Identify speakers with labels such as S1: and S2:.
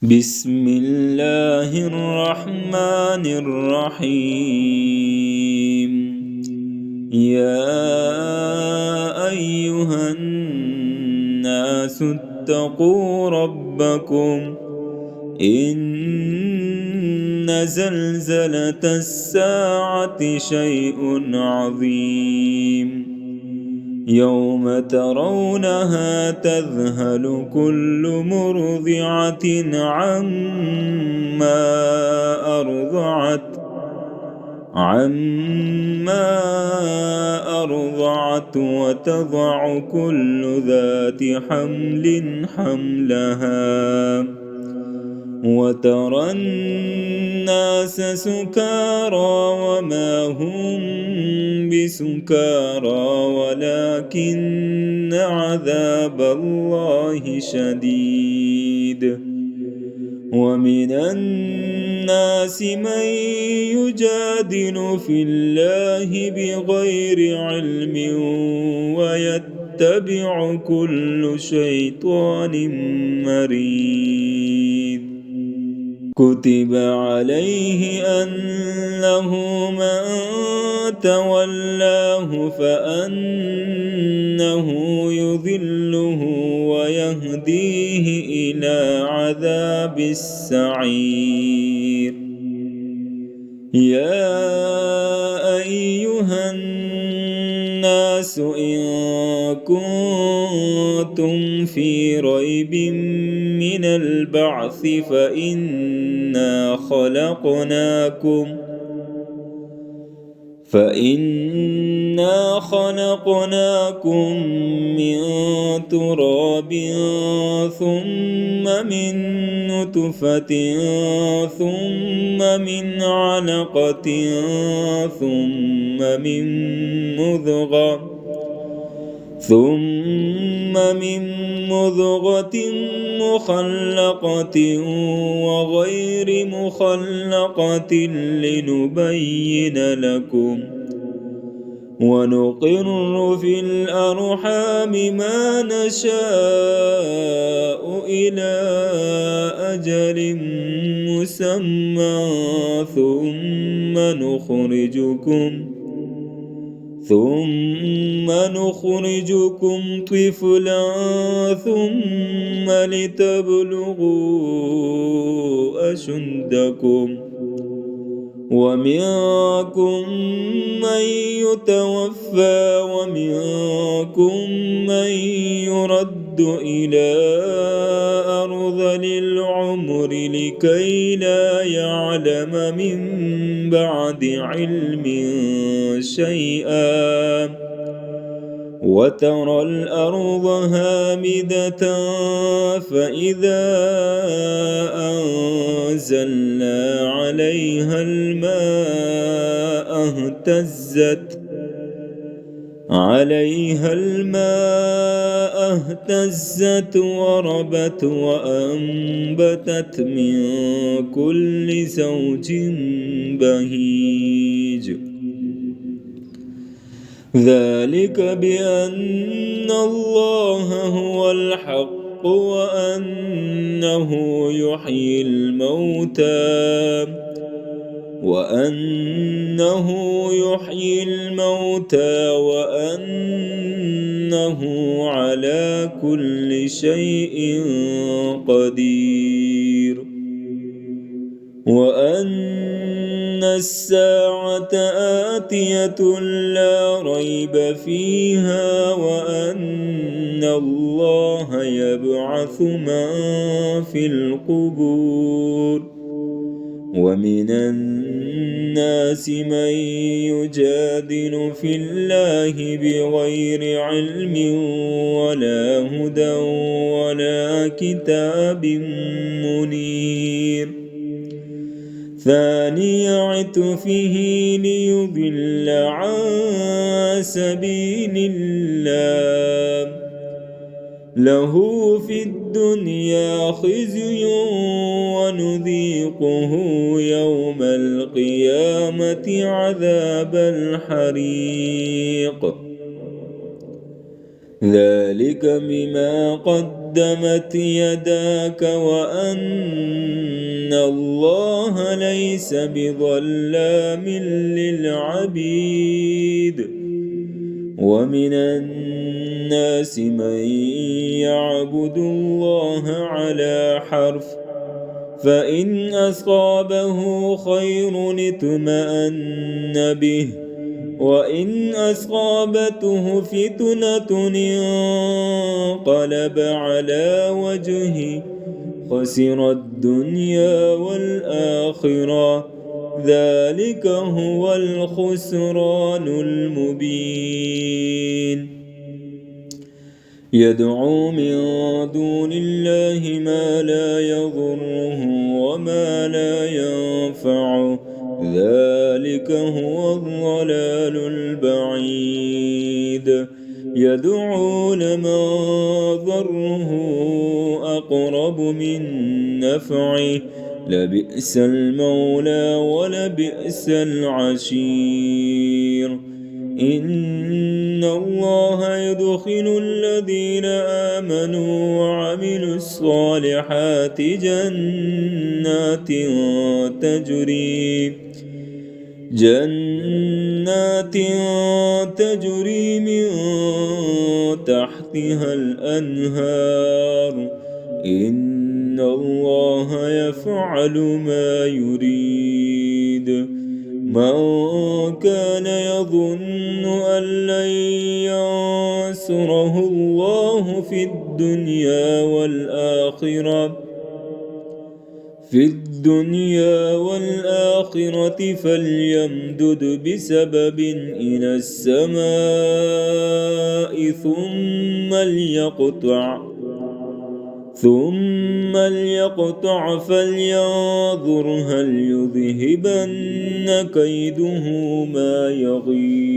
S1: بسم الله الرحمن الرحيم. يا أيها الناس اتقوا ربكم، إن زلزلة الساعة شيء عظيم. يوم ترونها تذهل كل مرضعة عما أرضعت وتضع كل ذات حمل حملها، وترى الناس سكارى وما هم بسكارى ولكن عذاب الله شديد. ومن الناس من يجادل في الله بغير علم ويتبع كل شيطان مريد. كتب عليه أنه من تولاه فأنه يذله ويهديه إلى عذاب السعير. يا أيها الناس إن كنتم في ريب من البعث فإنا خلقناكم من تراب ثم من نطفة ثم من علقة ثم من مضغة مخلقة وغير مخلقة لنبين لكم، ونقر في الأرحام ما نشاء إلى أجل مسمى ثم نخرجكم طفلا ثم لتبلغوا أشدكم، ومنكم من يتوفى ومنكم من يرد إلى أرذل العمر لكي لا يعلم من بعد علم شيئا. وترى الأرض هامدة فإذا أنزلنا عليها الماء اهتزت وربت وأنبتت من كل زوج بهيج. ذلك بأن الله هو الحق وأنه يحيي الموتى وأنه على كل شيء قدير، وأن الساعة آتية لا ريب فيها، وأن الله يبعث من في القبور. ومن الناس من يجادل في الله بغير علم ولا هدى ولا كتاب منير. ثاني عطفه ليضل عن سبيل الله، له في الدنيا خزي ونذيقه يوم القيامة عذاب الحريق. ذلك بما قدمت قدمت يداك وأن الله ليس بظلام للعبيد. ومن الناس من يعبد الله على حرف، فإن أصابه خير اطمأن به، وإن أصابته فتنة انقلب على وجهه خسر الدنيا والآخرة، ذلك هو الخسران المبين. يدعو من دون الله ما لا يضره وما لا ينفعه، ذلك هو الضلال البعيد. يدعو لمن ضره أقرب من نفعه، لبئس المولى ولبئس العشير. إن الله يدخل الذين آمنوا وعملوا الصالحات جنات تجري من تحتها الأنهار، إن الله يفعل ما يريد. من كان يظن أن لن ينصره الله في الدنيا والآخرة فليمدد بسبب إلى السماء ثم ليقطع فلينظر هل يذهبن كيده ما يغيظ.